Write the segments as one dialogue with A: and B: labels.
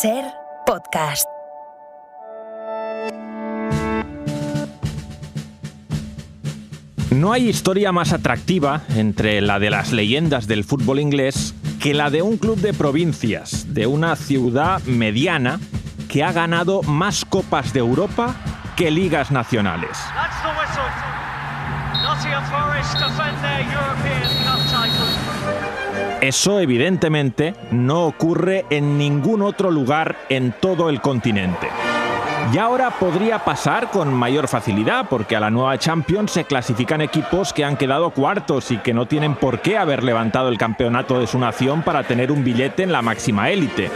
A: Ser podcast.
B: No hay historia más atractiva entre la de las leyendas del fútbol inglés que la de un club de provincias, de una ciudad mediana que ha ganado más copas de Europa que ligas nacionales. Eso, evidentemente, no ocurre en ningún otro lugar en todo el continente. Y ahora podría pasar con mayor facilidad, porque a la nueva Champions se clasifican equipos que han quedado cuartos y que no tienen por qué haber levantado el campeonato de su nación para tener un billete en la máxima élite.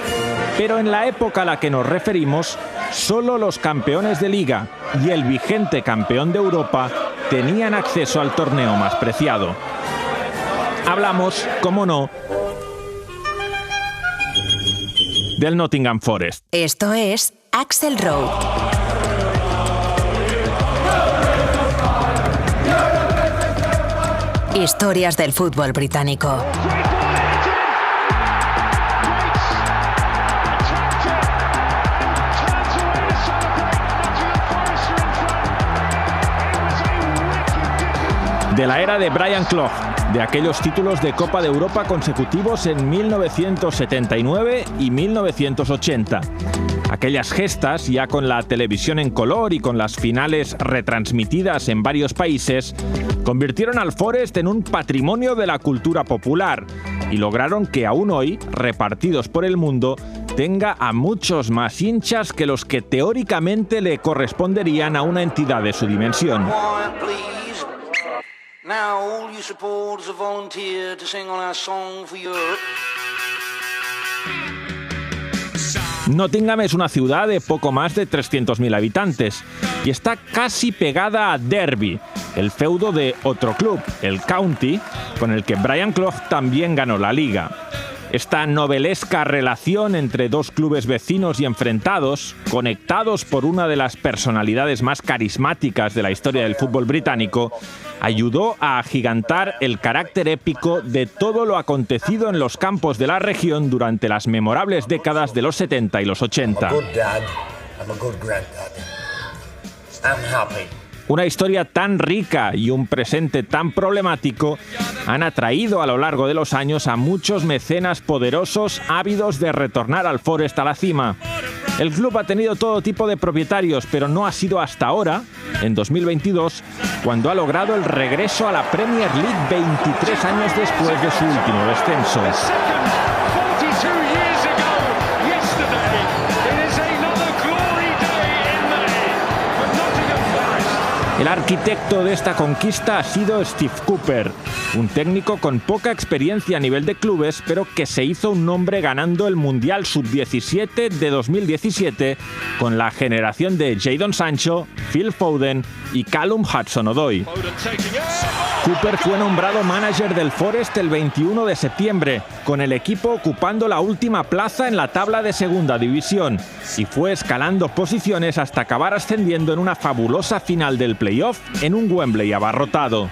B: Pero en la época a la que nos referimos, solo los campeones de Liga y el vigente campeón de Europa tenían acceso al torneo más preciado. Hablamos, cómo no, del Nottingham Forest.
A: Esto es Axel Road. Historias del fútbol británico.
B: De la era de Brian Clough, de aquellos títulos de Copa de Europa consecutivos en 1979 y 1980. Aquellas gestas, ya con la televisión en color y con las finales retransmitidas en varios países, convirtieron al Forest en un patrimonio de la cultura popular y lograron que aún hoy, repartidos por el mundo, tenga a muchos más hinchas que los que teóricamente le corresponderían a una entidad de su dimensión.
C: Now all you supporters have volunteered to sing on our song for Europe.
B: Nottingham es una ciudad de poco más de 300.000 habitantes y está casi pegada a Derby, el feudo de otro club, el County, con el que Brian Clough también ganó la liga. Esta novelesca relación entre dos clubes vecinos y enfrentados, conectados por una de las personalidades más carismáticas de la historia del fútbol británico, ayudó a agigantar el carácter épico de todo lo acontecido en los campos de la región durante las memorables décadas de los 70 y los 80. Una historia tan rica y un presente tan problemático han atraído a lo largo de los años a muchos mecenas poderosos ávidos de retornar al Forest a la cima. El club ha tenido todo tipo de propietarios, pero no ha sido hasta ahora, en 2022, cuando ha logrado el regreso a la Premier League 23 años después de su último descenso. El arquitecto de esta conquista ha sido Steve Cooper, un técnico con poca experiencia a nivel de clubes, pero que se hizo un nombre ganando el Mundial Sub-17 de 2017 con la generación de Jadon Sancho, Phil Foden y Callum Hudson-Odoi. Cooper fue nombrado manager del Forest el 21 de septiembre, con el equipo ocupando la última plaza en la tabla de segunda división, y fue escalando posiciones hasta acabar ascendiendo en una fabulosa final del playoff en un Wembley abarrotado.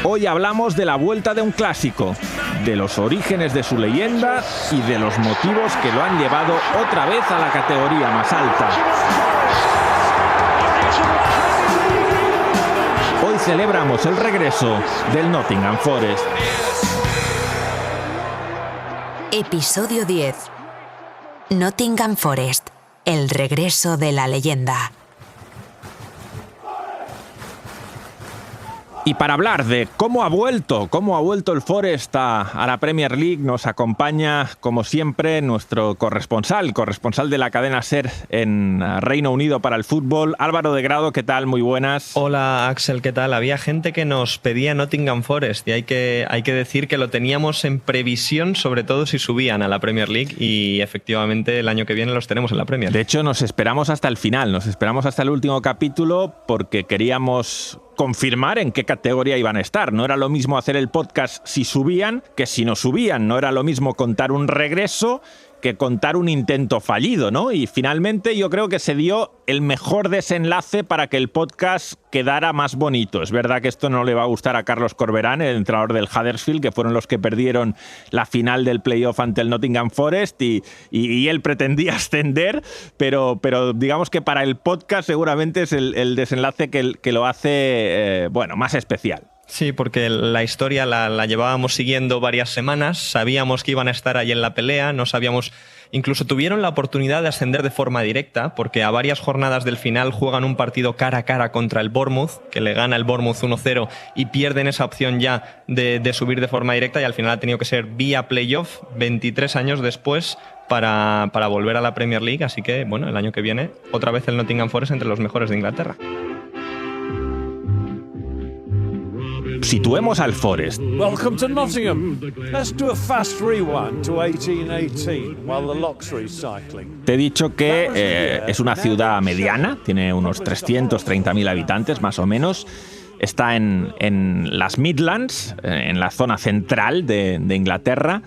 B: Hoy hablamos de la vuelta de un clásico, de los orígenes de su leyenda y de los motivos que lo han llevado otra vez a la categoría más alta. Hoy celebramos el regreso del Nottingham Forest.
A: Episodio 10. Nottingham Forest. El regreso de la leyenda.
B: Y para hablar de cómo ha vuelto el Forest a la Premier League, nos acompaña, como siempre, nuestro corresponsal de la cadena SER en Reino Unido para el fútbol, Álvaro de Grado. ¿Qué tal? Muy buenas.
D: Hola, Axel, ¿qué tal? Había gente que nos pedía Nottingham Forest y hay que decir que lo teníamos en previsión, sobre todo si subían a la Premier League, y efectivamente el año que viene los tenemos en la Premier.
B: De hecho, nos esperamos hasta el final, nos esperamos hasta el último capítulo porque queríamos confirmar en qué categoría iban a estar. No era lo mismo hacer el podcast si subían que si no subían. No era lo mismo contar un regreso que contar un intento fallido, ¿no? Y finalmente yo creo que se dio el mejor desenlace para que el podcast quedara más bonito. Es verdad que esto no le va a gustar a Carlos Corberán, el entrenador del Huddersfield, que fueron los que perdieron la final del playoff ante el Nottingham Forest y él pretendía ascender, pero digamos que para el podcast seguramente es el desenlace que lo hace más especial.
D: Sí, porque la historia la llevábamos siguiendo varias semanas, sabíamos que iban a estar ahí en la pelea, no sabíamos... Incluso tuvieron la oportunidad de ascender de forma directa, porque a varias jornadas del final juegan un partido cara a cara contra el Bournemouth, que le gana el Bournemouth 1-0 y pierden esa opción ya de subir de forma directa, y al final ha tenido que ser vía playoff 23 años después para volver a la Premier League. Así que, bueno, el año que viene, otra vez el Nottingham Forest entre los mejores de Inglaterra.
B: Situemos al Forest.
E: Welcome to Nottingham. Let's do a fast rewind to 1818 while the lock's recycling.
B: Te he dicho que es una ciudad mediana, tiene unos 330.000 habitantes más o menos. Está en las Midlands, en la zona central de Inglaterra.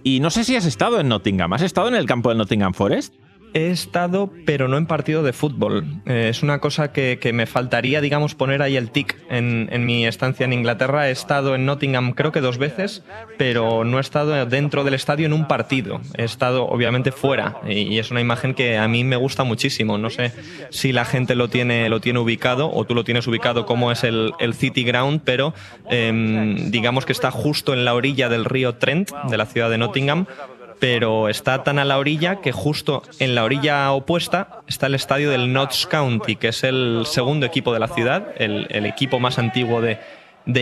B: Y no sé si has estado en Nottingham. ¿Has estado en el campo del Nottingham Forest?
D: He estado, pero no en partido de fútbol. Es una cosa que me faltaría, digamos, poner ahí el tic en mi estancia en Inglaterra. He estado en Nottingham creo que 2 veces, pero no he estado dentro del estadio en un partido. He estado, obviamente, fuera, y es una imagen que a mí me gusta muchísimo. No sé si la gente lo tiene ubicado, o tú lo tienes ubicado, como es el City Ground, pero digamos que está justo en la orilla del río Trent, de la ciudad de Nottingham. Pero está tan a la orilla que justo en la orilla opuesta está el estadio del Notts County, que es el segundo equipo de la ciudad, el equipo más antiguo de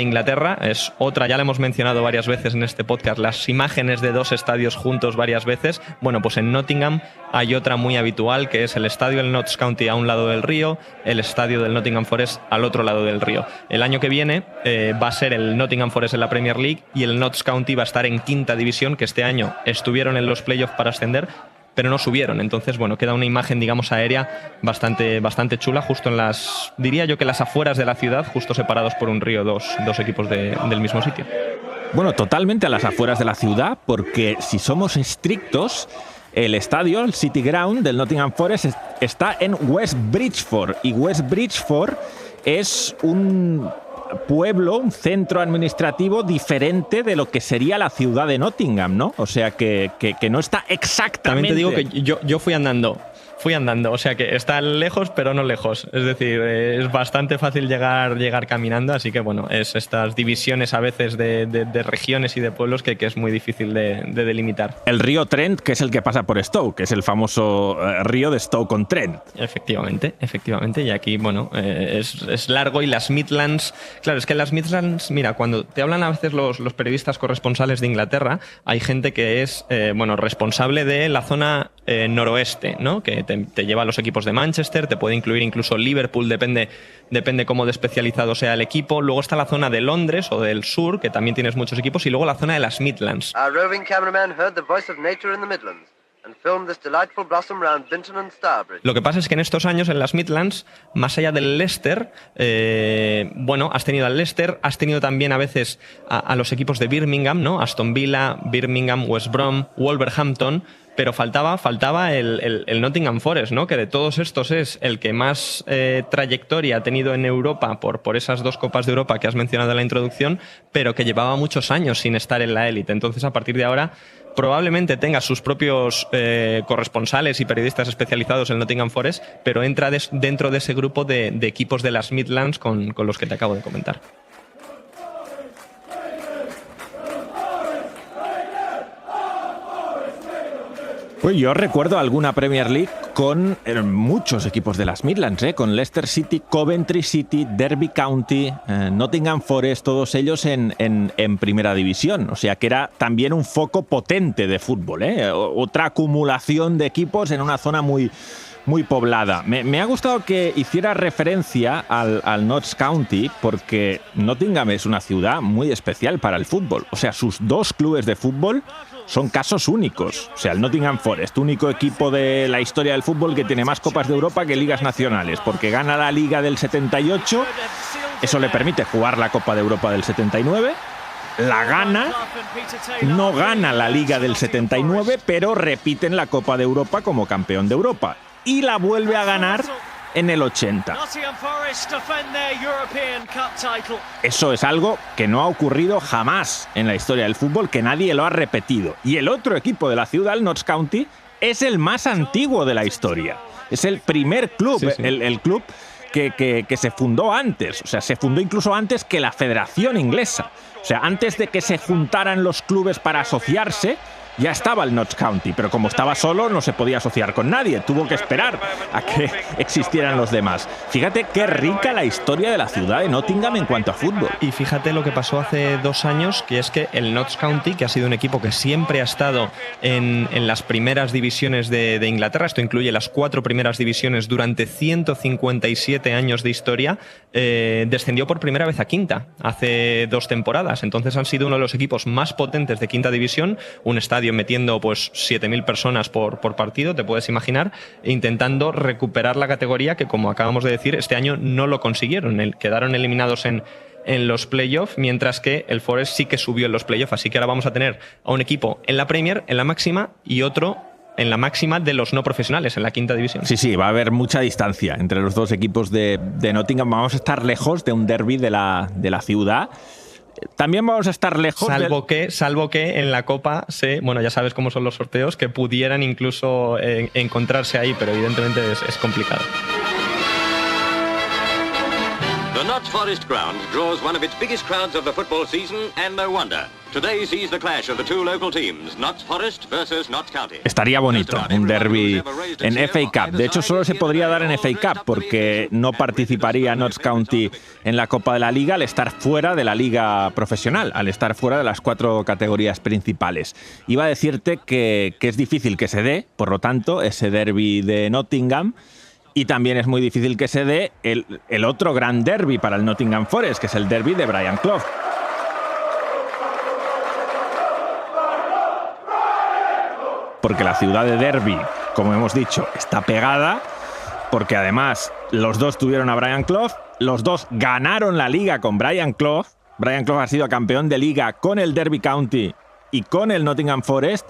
D: Inglaterra. Es otra, ya la hemos mencionado varias veces en este podcast, las imágenes de 2 estadios juntos varias veces. Bueno, pues en Nottingham hay otra muy habitual, que es el estadio del Notts County a un lado del río, el estadio del Nottingham Forest al otro lado del río. El año que viene va a ser el Nottingham Forest en la Premier League y el Notts County va a estar en 5ª división, que este año estuvieron en los playoffs para ascender, pero no subieron. Entonces, bueno, queda una imagen, digamos, aérea bastante chula, justo en diría yo que las afueras de la ciudad, justo separados por un río, dos equipos del mismo sitio.
B: Bueno, totalmente a las afueras de la ciudad, porque si somos estrictos, el estadio, el City Ground del Nottingham Forest, está en West Bridgford, y West Bridgford es un pueblo, un centro administrativo diferente de lo que sería la ciudad de Nottingham, ¿no? O sea que no está exactamente...
D: También te digo que yo fui andando, o sea que está lejos pero no lejos, es decir, es bastante fácil llegar caminando, así que bueno, es estas divisiones a veces de regiones y de pueblos que es muy difícil de delimitar.
B: El río Trent, que es el que pasa por Stoke, que es el famoso río de Stoke-on-Trent.
D: Efectivamente, y aquí, bueno, es largo, y las Midlands, claro, es que las Midlands, mira, cuando te hablan a veces los periodistas corresponsales de Inglaterra, hay gente que es, responsable de la zona noroeste, ¿no? Que te lleva a los equipos de Manchester, te puede incluir incluso Liverpool, depende cómo de especializado sea el equipo. Luego está la zona de Londres o del sur, que también tienes muchos equipos, y luego la zona de las Midlands.
F: Our roving cameraman heard the voice of nature in the Midlands and filmed this delightful blossom round Binton and Starbridge.
D: Lo que pasa es que en estos años en las Midlands, más allá del Leicester, has tenido al Leicester, has tenido también a veces a los equipos de Birmingham, ¿no? Aston Villa, Birmingham, West Brom, Wolverhampton. Pero faltaba el Nottingham Forest, ¿no? Que de todos estos es el que más trayectoria ha tenido en Europa por esas 2 Copas de Europa que has mencionado en la introducción, pero que llevaba muchos años sin estar en la élite. Entonces, a partir de ahora, probablemente tenga sus propios corresponsales y periodistas especializados en Nottingham Forest, pero entra dentro de ese grupo de equipos de las Midlands con los que te acabo de comentar.
B: Pues yo recuerdo alguna Premier League con muchos equipos de las Midlands, con Leicester City, Coventry City, Derby County, Nottingham Forest, todos ellos en primera división. O sea que era también un foco potente de fútbol, otra acumulación de equipos en una zona muy poblada. Me ha gustado que hiciera referencia al Notts County, porque Nottingham es una ciudad muy especial para el fútbol. O sea, sus 2 clubes de fútbol son casos únicos. O sea, el Nottingham Forest, único equipo de la historia del fútbol que tiene más Copas de Europa que ligas nacionales, porque gana la Liga del 78, eso le permite jugar la Copa de Europa del 79, la gana, no gana la Liga del 79, pero repite en la Copa de Europa como campeón de Europa y la vuelve a ganar en el 80. Eso es algo que no ha ocurrido jamás en la historia del fútbol, que nadie lo ha repetido. Y el otro equipo de la ciudad, el Notts County, es el más antiguo de la historia. Es el primer club, sí. El club que se fundó antes. O sea, se fundó incluso antes que la Federación Inglesa. O sea, antes de que se juntaran los clubes para asociarse, ya estaba el Notts County, pero como estaba solo no se podía asociar con nadie, tuvo que esperar a que existieran los demás. Fíjate qué rica la historia de la ciudad de Nottingham en cuanto a fútbol.
D: Y fíjate lo que pasó hace 2 años, que es que el Notts County, que ha sido un equipo que siempre ha estado en las primeras divisiones de Inglaterra, esto incluye las 4 primeras divisiones durante 157 años de historia, descendió por primera vez a quinta hace 2 temporadas. Entonces han sido uno de los equipos más potentes de quinta división, un estadio metiendo pues 7.000 personas por partido, te puedes imaginar, intentando recuperar la categoría que, como acabamos de decir, este año no lo consiguieron, quedaron eliminados en los playoffs, mientras que el Forest sí que subió en los playoffs, así que ahora vamos a tener a un equipo en la Premier, en la máxima, y otro en la máxima de los no profesionales, en la quinta división.
B: Sí, va a haber mucha distancia entre los dos equipos de Nottingham. Vamos a estar lejos de un derbi de la ciudad. También vamos a estar lejos.
D: Salvo que en la Copa bueno, ya sabes cómo son los sorteos, que pudieran incluso encontrarse ahí, pero evidentemente es complicado.
G: The Notts Forest ground draws one of its biggest crowds of the football season, and no wonder. Today sees the clash of the 2 local teams, Notts Forest versus Notts County.
B: Estaría bonito un derbi en FA Cup. De hecho, solo se podría dar en FA Cup porque no participaría Notts County en la Copa de la Liga al estar fuera de la liga profesional, al estar fuera de las 4 categorías principales. Iba a decirte que es difícil que se dé, por lo tanto, ese derbi de Nottingham. Y también es muy difícil que se dé el otro gran derbi para el Nottingham Forest, que es el derbi de Brian Clough. Porque la ciudad de Derby, como hemos dicho, está pegada, porque además los dos tuvieron a Brian Clough, los dos ganaron la liga con Brian Clough. Brian Clough ha sido campeón de liga con el Derby County y con el Nottingham Forest.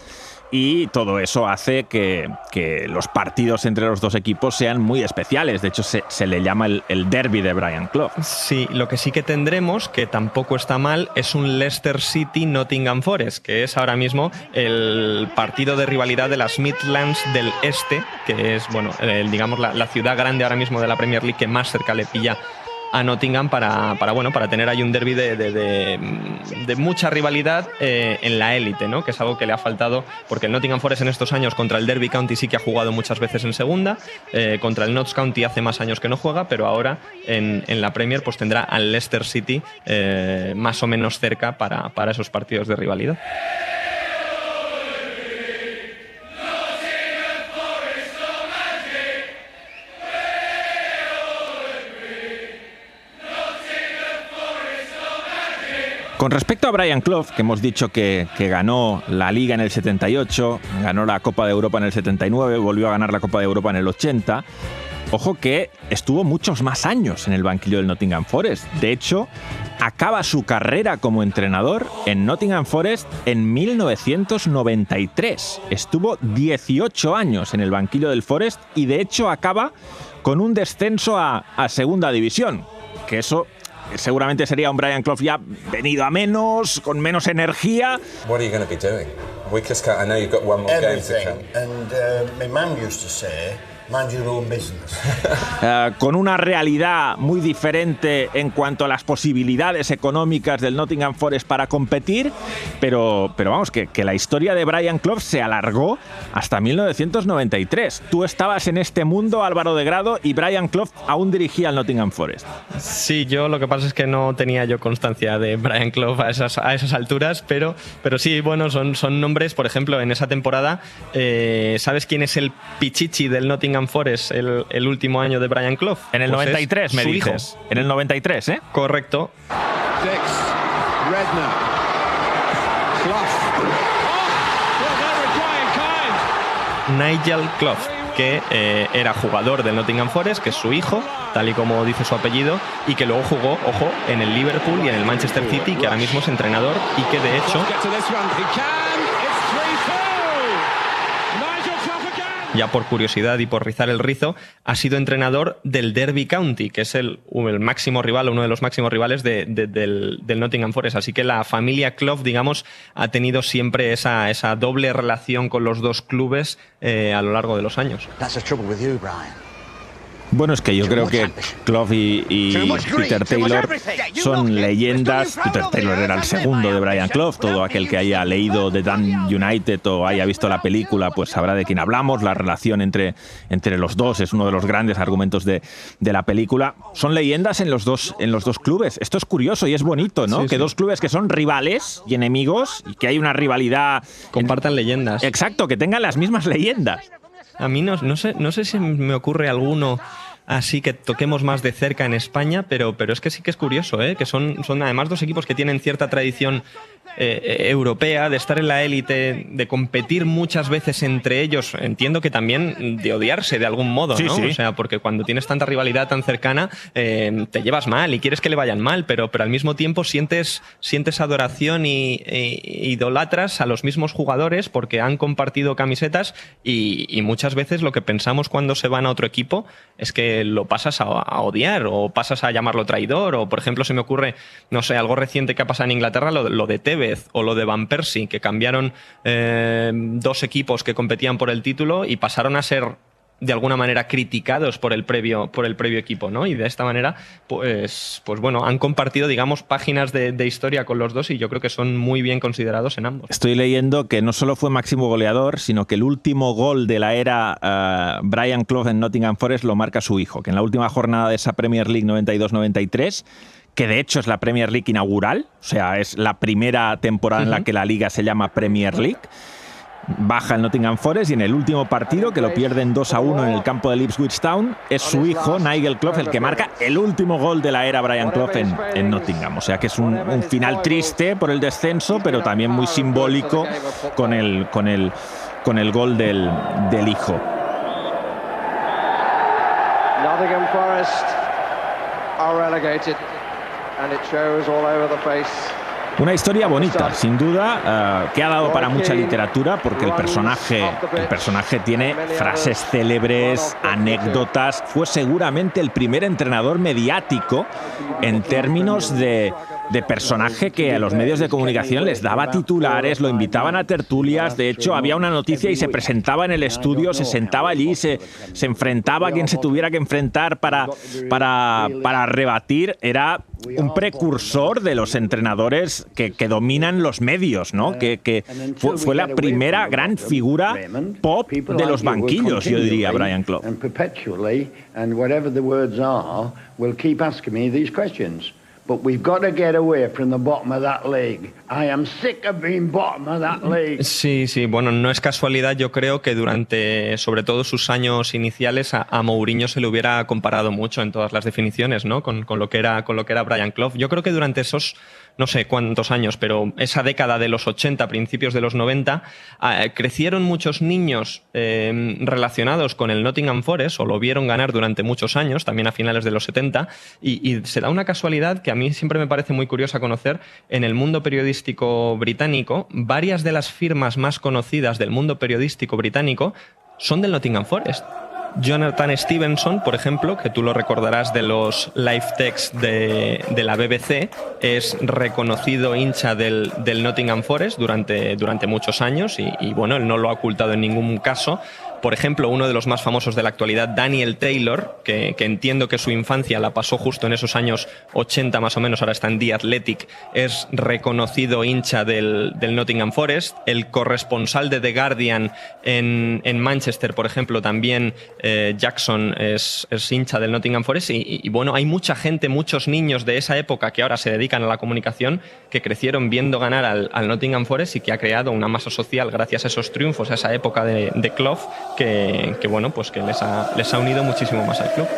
B: Y todo eso hace que los partidos entre los dos equipos sean muy especiales. De hecho, se le llama el derby de Brian Clough.
D: Sí, lo que sí que tendremos, que tampoco está mal, es un Leicester City-Nottingham Forest, que es ahora mismo el partido de rivalidad de las Midlands del Este, que es, bueno, digamos la ciudad grande ahora mismo de la Premier League que más cerca le pilla a Nottingham para tener ahí un derbi de mucha rivalidad en la élite, ¿no? Que es algo que le ha faltado, porque el Nottingham Forest en estos años contra el Derby County sí que ha jugado muchas veces en segunda, contra el Notts County hace más años que no juega, pero ahora en la Premier pues tendrá al Leicester City más o menos cerca para esos partidos de rivalidad.
B: Con respecto a Brian Clough, que hemos dicho que ganó la Liga en el 78, ganó la Copa de Europa en el 79, volvió a ganar la Copa de Europa en el 80, ojo que estuvo muchos más años en el banquillo del Nottingham Forest. De hecho, acaba su carrera como entrenador en Nottingham Forest en 1993. Estuvo 18 años en el banquillo del Forest y de hecho acaba con un descenso a segunda división, que eso seguramente sería un Brian Clough ya venido a menos, con menos energía.
H: What are you going to be doing? Weakest cat. I know you've got one more game to come.
I: And my mum used to say, mind your own business.
B: Con una realidad muy diferente en cuanto a las posibilidades económicas del Nottingham Forest para competir, pero vamos, que la historia de Brian Clough se alargó hasta 1993. Tú estabas en este mundo, Álvaro de Grado, y Brian Clough aún dirigía al Nottingham Forest.
D: Sí, yo lo que pasa es que no tenía yo constancia de Brian Clough a esas alturas, pero sí, bueno, son nombres. Por ejemplo, en esa temporada, ¿sabes quién es el pichichi del Nottingham Forest el último año de Brian Clough?
B: En el 93, me dices. Hijo. En el 93, ¿eh?
D: Correcto.
E: Dix, Redknapp, Clough.
D: Nigel Clough. que era jugador del Nottingham Forest, que es su hijo, tal y como dice su apellido, y que luego jugó, ojo, en el Liverpool y en el Manchester City, que ahora mismo es entrenador y que de hecho, ya por curiosidad y por rizar el rizo, ha sido entrenador del Derby County, que es el máximo rival, uno de los máximos rivales del Nottingham Forest. Así que la familia Clough, digamos, ha tenido siempre esa doble relación con los dos clubes a lo largo de los años.
B: Bueno, es que yo creo que Clough y Peter Taylor son leyendas. Peter Taylor era el segundo de Brian Clough. Todo aquel que haya leído The Damned United o haya visto la película, pues sabrá de quién hablamos. La relación entre los dos es uno de los grandes argumentos de la película. Son leyendas en los dos clubes. Esto es curioso y es bonito, ¿no?
D: Sí,
B: que dos clubes que son rivales y enemigos y que hay una rivalidad.
D: Compartan leyendas.
B: Exacto, que tengan las mismas leyendas.
D: A mí no sé si me ocurre alguno así que toquemos más de cerca en España, pero es que sí que es curioso, que son además dos equipos que tienen cierta tradición europea, de estar en la élite, de competir muchas veces entre ellos. Entiendo que también de odiarse de algún modo, ¿no?
B: Sí.
D: O sea, porque cuando tienes tanta rivalidad tan cercana, te llevas mal y quieres que le vayan mal, pero al mismo tiempo sientes adoración y idolatras a los mismos jugadores porque han compartido camisetas y muchas veces lo que pensamos cuando se van a otro equipo es que lo pasas a odiar o pasas a llamarlo traidor, o por ejemplo se me ocurre, no sé, algo reciente que ha pasado en Inglaterra, lo de Tevez o lo de Van Persie, que cambiaron dos equipos que competían por el título y pasaron a ser de alguna manera criticados por el previo equipo, ¿no? Y de esta manera, pues bueno, han compartido, digamos, páginas de historia con los dos y yo creo que son muy bien considerados en ambos.
B: Estoy leyendo que no solo fue máximo goleador, sino que el último gol de la era Brian Clough en Nottingham Forest lo marca su hijo, que en la última jornada de esa Premier League 92-93, que de hecho es la Premier League inaugural, o sea, es la primera temporada en la que la liga se llama Premier League, baja el Nottingham Forest y en el último partido, que lo pierden 2-1 en el campo de Ipswich Town, es su hijo, Nigel Clough, el que marca el último gol de la era Brian Clough en Nottingham. O sea que es un final triste por el descenso, pero también muy simbólico con el gol del hijo.
J: Nottingham Forest are relegated and it shows all over the face.
B: Una historia bonita, sin duda, que ha dado para mucha literatura porque el personaje tiene frases célebres, anécdotas. Fue seguramente el primer entrenador mediático en términos de personaje que a los medios de comunicación les daba titulares, lo invitaban a tertulias. De hecho, había una noticia y se presentaba en el estudio, se sentaba allí, se enfrentaba a quien se tuviera que enfrentar para rebatir. Era un precursor de los entrenadores que dominan los medios, ¿no? Que fue la primera gran figura pop de los banquillos, yo diría, Brian Clough.
K: But we've got to get away from the bottom of that league. I am sick of being bottom of that league.
D: Sí, bueno, no es casualidad, yo creo que durante, sobre todo sus años iniciales, a Mourinho se le hubiera comparado mucho en todas las definiciones, ¿no? Con lo que era Brian Clough. Yo creo que durante esos, no sé cuántos años, pero esa década de los 80, principios de los 90, crecieron muchos niños relacionados con el Nottingham Forest, o lo vieron ganar durante muchos años, también a finales de los 70, y se da una casualidad que a mí siempre me parece muy curiosa conocer. En el mundo periodístico británico, varias de las firmas más conocidas del mundo periodístico británico son del Nottingham Forest. Jonathan Stevenson, por ejemplo, que tú lo recordarás de los live texts de la BBC, es reconocido hincha del Nottingham Forest durante muchos años y bueno, él no lo ha ocultado en ningún caso. Por ejemplo, uno de los más famosos de la actualidad, Daniel Taylor, que entiendo que su infancia la pasó justo en esos años 80 más o menos, ahora está en The Athletic, es reconocido hincha del Nottingham Forest. El corresponsal de The Guardian en Manchester, por ejemplo, también Jackson es hincha del Nottingham Forest y bueno, hay mucha gente, muchos niños de esa época que ahora se dedican a la comunicación, que crecieron viendo ganar al Nottingham Forest y que ha creado una masa social gracias a esos triunfos, a esa época de Clough, que bueno, pues que les ha unido muchísimo más al club.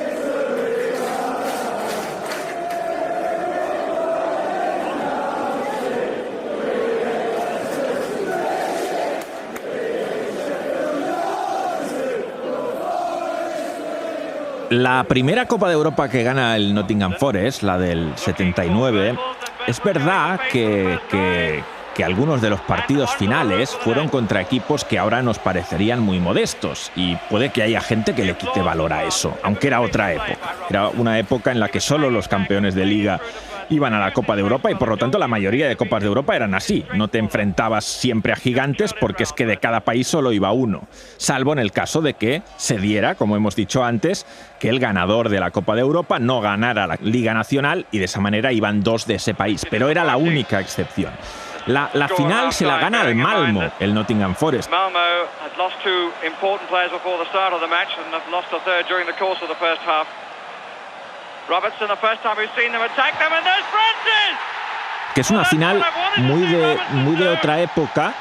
B: La primera Copa de Europa que gana el Nottingham Forest, la del 79, es verdad que algunos de los partidos finales fueron contra equipos que ahora nos parecerían muy modestos, y puede que haya gente que le quite valor a eso, aunque era otra época. Era una época en la que solo los campeones de liga iban a la Copa de Europa y por lo tanto la mayoría de Copas de Europa eran así. No te enfrentabas siempre a gigantes porque es que de cada país solo iba uno, salvo en el caso de que se diera, como hemos dicho antes, que el ganador de la Copa de Europa no ganara la Liga Nacional y de esa manera iban 2 de ese país, pero era la única excepción. La final se la gana al Malmo, el Nottingham Forest.
L: Malmo had lost 2 important players before the start of the match and have lost a third during the course of the first half. Robertson, the first time we've seen them attack them, and there's Francis.
B: Que es una final muy de otra época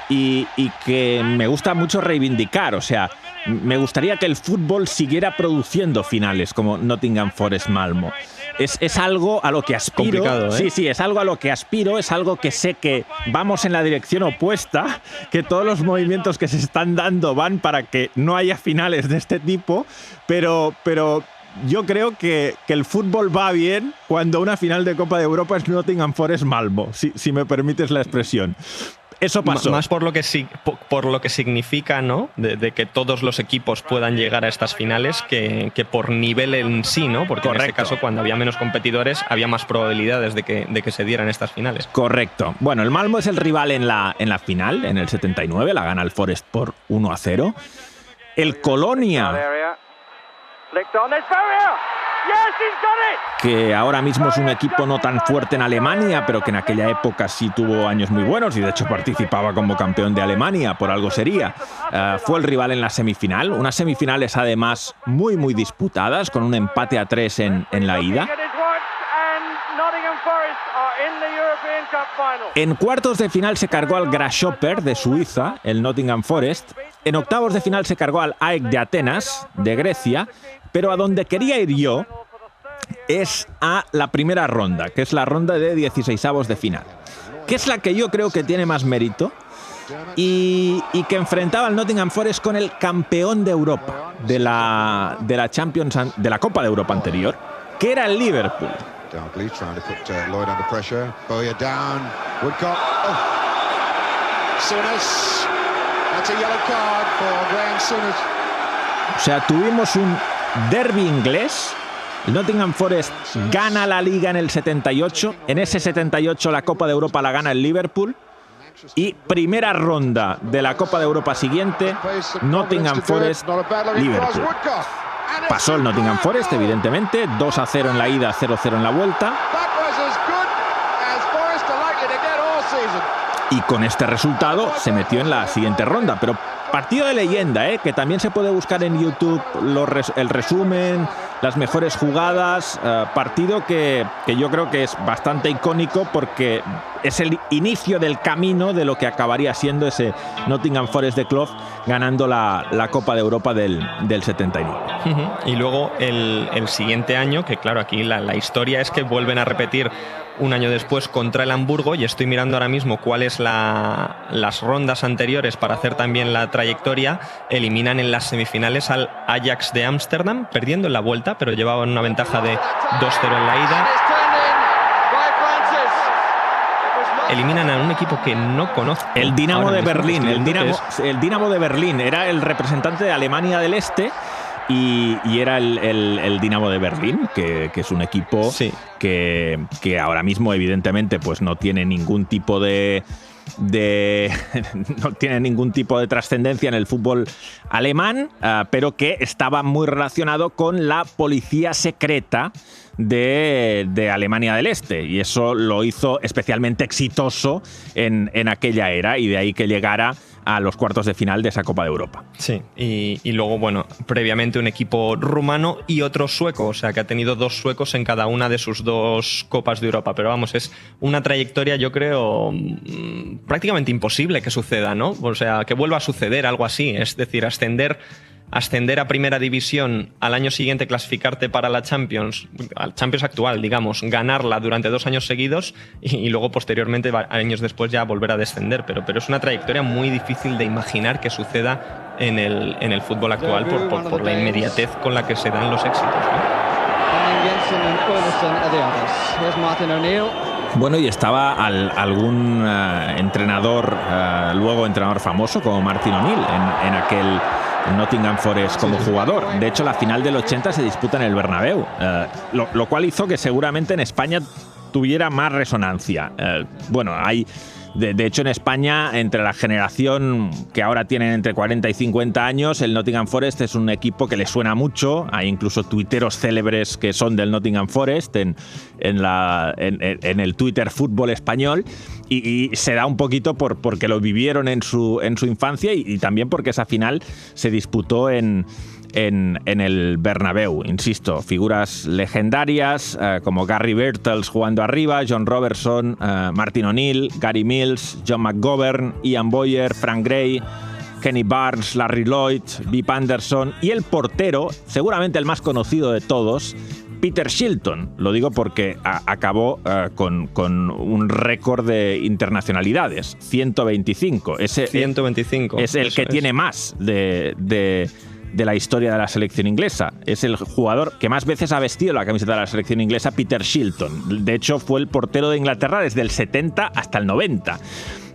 B: y que me gusta mucho reivindicar. O sea, me gustaría que el fútbol siguiera produciendo finales como Nottingham Forest Malmo. Es algo a lo que aspiro.
D: Complicado, ¿eh?
B: Sí, es algo a lo que aspiro, es algo que sé que vamos en la dirección opuesta, que todos los movimientos que se están dando van para que no haya finales de este tipo, pero yo creo que el fútbol va bien cuando una final de Copa de Europa es Nottingham Forest Malmo, si me permites la expresión. Eso pasó.
D: Más por lo que significa, ¿no? De que todos los equipos puedan llegar a estas finales que por nivel en sí, ¿no? Porque
B: Correcto.
D: En este caso, cuando había menos competidores, había más probabilidades de que se dieran estas finales.
B: Correcto. Bueno, el Malmo es el rival en la final, en el 79, la gana el Forest por 1-0. El Colonia, que ahora mismo es un equipo no tan fuerte en Alemania, pero que en aquella época sí tuvo años muy buenos y de hecho participaba como campeón de Alemania, por algo sería. Fue el rival en la semifinal, unas semifinales además muy disputadas, con un empate a 3 en la ida. En cuartos de final se cargó al Grasshopper de Suiza, el Nottingham Forest. En octavos de final se cargó al AEK de Atenas, de Grecia. Pero a donde quería ir yo es a la primera ronda, que es la ronda de 16avos de final, que es la que yo creo que tiene más mérito y que enfrentaba al Nottingham Forest con el campeón de Europa de la Champions, de la Copa de Europa anterior, que era el Liverpool. O sea, tuvimos un derbi inglés. El Nottingham Forest gana la Liga en el 78. En ese 78 la Copa de Europa la gana el Liverpool. Y primera ronda de la Copa de Europa siguiente, Nottingham Forest, Liverpool. Pasó el Nottingham Forest, evidentemente, 2-0 en la ida, 0-0 en la vuelta. Y con este resultado se metió en la siguiente ronda. Pero partido de leyenda, que también se puede buscar en YouTube el resumen, las mejores jugadas. Partido que yo creo que es bastante icónico porque es el inicio del camino de lo que acabaría siendo ese Nottingham Forest de Clough ganando la Copa de Europa del 79.
D: Y luego el siguiente año, que claro, aquí la historia es que vuelven a repetir un año después contra el Hamburgo, y estoy mirando ahora mismo cuáles las rondas anteriores para hacer también la trayectoria. Eliminan en las semifinales al Ajax de Ámsterdam, perdiendo en la vuelta, pero llevaban una ventaja de 2-0 en la ida. Eliminan a un equipo que no conoce.
B: El Dinamo de Berlín. El Dinamo de Berlín era el representante de Alemania del Este. Y era el Dinamo de Berlín, que es un equipo que ahora mismo evidentemente pues no tiene ningún tipo de no tiene ningún tipo de trascendencia en el fútbol alemán, pero que estaba muy relacionado con la policía secreta de Alemania del Este, y eso lo hizo especialmente exitoso en aquella era, y de ahí que llegara a los cuartos de final de esa Copa de Europa.
D: Sí, y luego, bueno, previamente un equipo rumano y otro sueco, o sea que ha tenido 2 suecos en cada una de sus 2 Copas de Europa, pero vamos, es una trayectoria, yo creo, prácticamente imposible que suceda, ¿no? O sea, que vuelva a suceder algo así, es decir, ascender a primera división, al año siguiente clasificarte para la Champions actual, digamos, ganarla durante 2 años seguidos y luego posteriormente, años después, ya volver a descender. Pero es una trayectoria muy difícil de imaginar que suceda en el fútbol actual por la inmediatez con la que se dan los éxitos, ¿no?
B: Bueno, y estaba algún entrenador, luego entrenador famoso como Martin O'Neill en aquel Nottingham Forest como jugador. De hecho, la final del 80 se disputa en el Bernabéu, lo cual hizo que seguramente en España tuviera más resonancia. Bueno, hay... De hecho, en España, entre la generación que ahora tienen entre 40 y 50 años, el Nottingham Forest es un equipo que le suena mucho. Hay incluso tuiteros célebres que son del Nottingham Forest en el Twitter fútbol español, y se da un poquito porque lo vivieron en su infancia y también porque esa final se disputó en el Bernabéu. Insisto, figuras legendarias como Gary Birtles jugando arriba, John Robertson, Martin O'Neill, Gary Mills, John McGovern, Ian Boyer, Frank Gray, Kenny Barnes, Larry Lloyd, Vip Anderson y el portero, seguramente el más conocido de todos, Peter Shilton. Lo digo porque acabó con un récord de internacionalidades, 125.
D: 125.
B: Es el que tiene más de la historia de la selección inglesa. Es el jugador que más veces ha vestido la camiseta de la selección inglesa, Peter Shilton. De hecho, fue el portero de Inglaterra desde el 70 hasta el 90.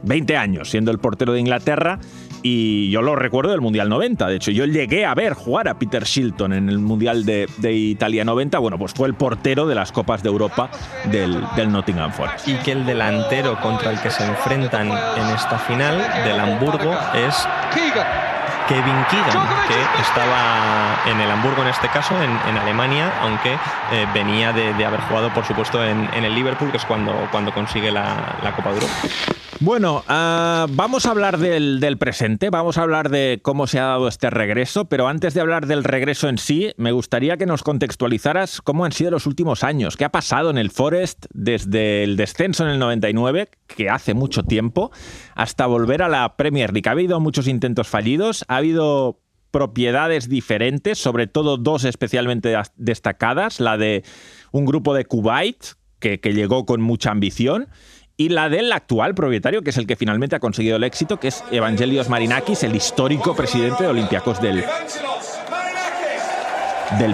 B: 20 años siendo el portero de Inglaterra, y yo lo recuerdo del Mundial 90. De hecho, yo llegué a ver jugar a Peter Shilton en el Mundial de Italia 90. Bueno, pues fue el portero de las Copas de Europa del Nottingham Forest.
D: Y que el delantero contra el que se enfrentan en esta final del Hamburgo es Kevin Keegan, que estaba en el Hamburgo en este caso, en Alemania, aunque venía de haber jugado, por supuesto, en el Liverpool, que es cuando consigue la Copa de Europa.
B: Bueno, vamos a hablar del presente, vamos a hablar de cómo se ha dado este regreso, pero antes de hablar del regreso en sí, me gustaría que nos contextualizaras cómo han sido los últimos años, qué ha pasado en el Forest desde el descenso en el 99, que hace mucho tiempo, hasta volver a la Premier League. Ha habido muchos intentos fallidos, ha habido propiedades diferentes, sobre todo dos especialmente destacadas, la de un grupo de Kuwait, que llegó con mucha ambición, y la del actual propietario, que es el que finalmente ha conseguido el éxito, que es Evangelios Marinakis, el histórico presidente de Olympiacos del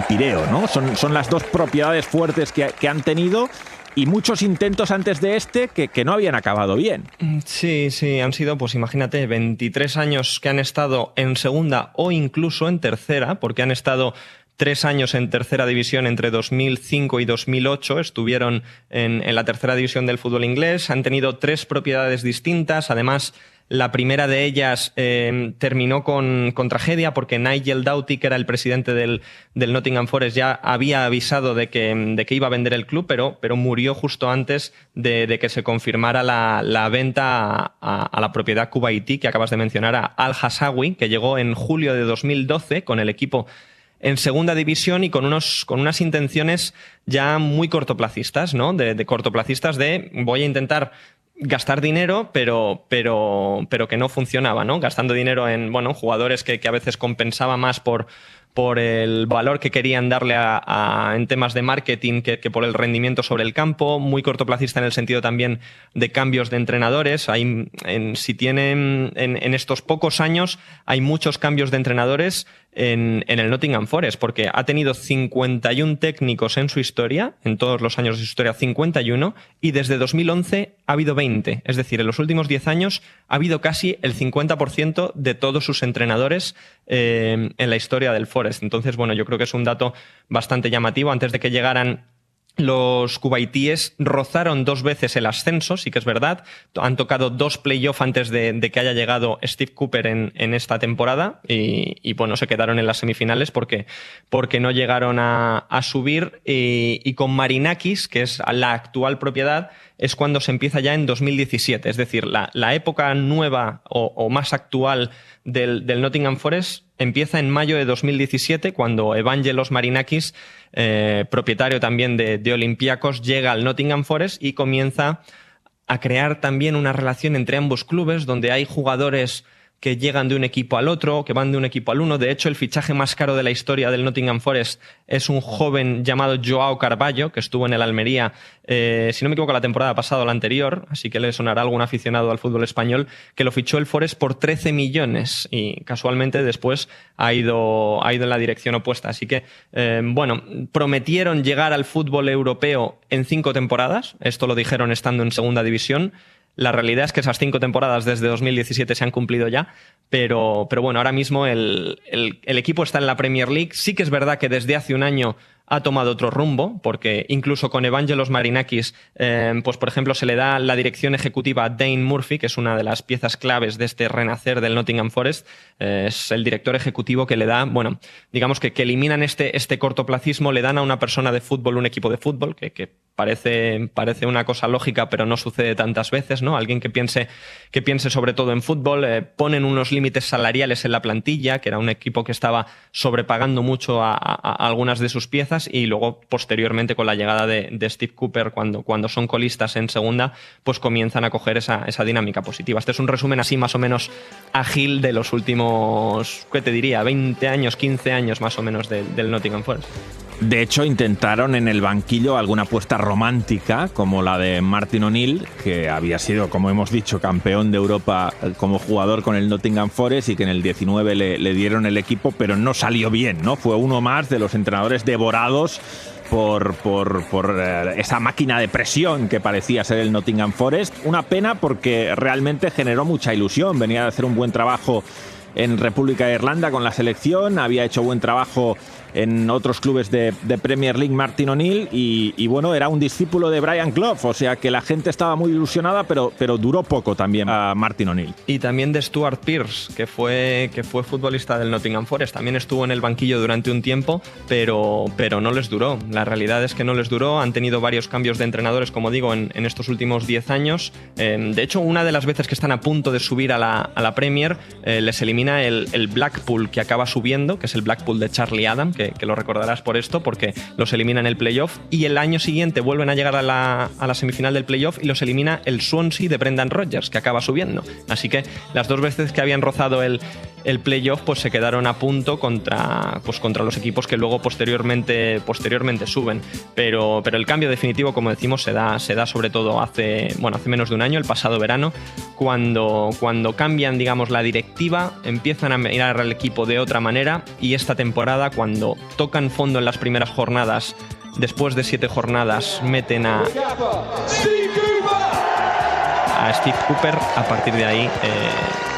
B: Pireo, ¿no? Son las dos propiedades fuertes que han tenido, y muchos intentos antes de este que no habían acabado bien.
D: Sí, han sido, pues imagínate, 23 años que han estado en segunda o incluso en tercera, porque han estado 3 años en tercera división entre 2005 y 2008, estuvieron en la tercera división del fútbol inglés, han tenido 3 propiedades distintas, además la primera de ellas terminó con tragedia porque Nigel Doughty, que era el presidente del Nottingham Forest, ya había avisado de que iba a vender el club, pero murió justo antes de que se confirmara la venta a la propiedad kuwaití que acabas de mencionar, a Al Hassawi, que llegó en julio de 2012 con el equipo en segunda división y con unas intenciones ya muy cortoplacistas, ¿no? De cortoplacistas de voy a intentar gastar dinero, pero que no funcionaba, ¿no? Gastando dinero en jugadores que a veces compensaba más por el valor que querían darle en temas de marketing que por el rendimiento sobre el campo, muy cortoplacista en el sentido también de cambios de entrenadores. En estos pocos años hay muchos cambios de entrenadores en el Nottingham Forest, porque ha tenido 51 técnicos en su historia, en todos los años de su historia 51, y desde 2011 ha habido 20. Es decir, en los últimos 10 años ha habido casi el 50% de todos sus entrenadores en la historia del Forest. Entonces, bueno, yo creo que es un dato bastante llamativo. Antes de que llegaran los kuwaitíes, rozaron 2 veces el ascenso, sí que es verdad. Han tocado 2 playoffs antes de que haya llegado Steve Cooper en esta temporada y bueno, se quedaron en las semifinales porque no llegaron a subir. Y con Marinakis, que es la actual propiedad, es cuando se empieza ya en 2017. Es decir, la época nueva o más actual del Nottingham Forest empieza en mayo de 2017, cuando Evangelos Marinakis, propietario también de Olympiacos, llega al Nottingham Forest y comienza a crear también una relación entre ambos clubes, donde hay jugadores que llegan de un equipo al otro, que van de un equipo al uno. De hecho, el fichaje más caro de la historia del Nottingham Forest es un joven llamado Joao Carvalho, que estuvo en el Almería, si no me equivoco, la temporada pasada o la anterior, así que le sonará a algún aficionado al fútbol español, que lo fichó el Forest por 13 millones y casualmente después ha ido en la dirección opuesta. Así que, prometieron llegar al fútbol europeo en 5 temporadas, esto lo dijeron estando en segunda división. La realidad es que esas 5 temporadas desde 2017 se han cumplido ya, pero bueno, ahora mismo el equipo está en la Premier League. Sí que es verdad que desde hace un año ha tomado otro rumbo, porque incluso con Evangelos Marinakis, pues por ejemplo, se le da la dirección ejecutiva a Dane Murphy, que es una de las piezas claves de este renacer del Nottingham Forest. Es el director ejecutivo que le da, bueno, digamos que eliminan este cortoplacismo, le dan a una persona de fútbol un equipo de fútbol, que parece una cosa lógica, pero no sucede tantas veces, ¿no? Alguien que piense sobre todo en fútbol, ponen unos límites salariales en la plantilla, que era un equipo que estaba sobrepagando mucho a algunas de sus piezas, y luego posteriormente con la llegada de Steve Cooper, cuando son colistas en segunda, pues comienzan a coger esa dinámica positiva. Este es un resumen así más o menos ágil de los últimos, ¿qué te diría? 20 años, 15 años más o menos del Nottingham Forest.
B: De hecho, intentaron en el banquillo alguna apuesta romántica, como la de Martin O'Neill, que había sido, como hemos dicho, campeón de Europa como jugador con el Nottingham Forest y que en el 19 le dieron el equipo, pero no salió bien, ¿no? Fue uno más de los entrenadores devorados por esa máquina de presión que parecía ser el Nottingham Forest. Una pena porque realmente generó mucha ilusión. Venía de hacer un buen trabajo en República de Irlanda con la selección, había hecho buen trabajo en otros clubes de Premier League Martin O'Neill y bueno, era un discípulo de Brian Clough, o sea que la gente estaba muy ilusionada, pero duró poco también a Martin O'Neill.
D: Y también de Stuart Pearce, que fue futbolista del Nottingham Forest, también estuvo en el banquillo durante un tiempo, pero no les duró. La realidad es que no les duró, han tenido varios cambios de entrenadores, como digo, en estos últimos 10 años. De hecho, una de las veces que están a punto de subir a la Premier, les elimina el Blackpool, que acaba subiendo, que es el Blackpool de Charlie Adam, que lo recordarás por esto, porque los elimina en el playoff, y el año siguiente vuelven a llegar a la semifinal del playoff y los elimina el Swansea de Brendan Rodgers, que acaba subiendo. Así que las 2 veces que habían rozado el playoff, pues se quedaron a punto contra los equipos que luego posteriormente suben. Pero el cambio definitivo, como decimos, se da sobre todo hace menos de un año, el pasado verano, cuando cambian, digamos, la directiva, empiezan a mirar al equipo de otra manera, y esta temporada, cuando tocan fondo en las primeras jornadas, después de 7 jornadas meten a Steve Cooper, a partir de ahí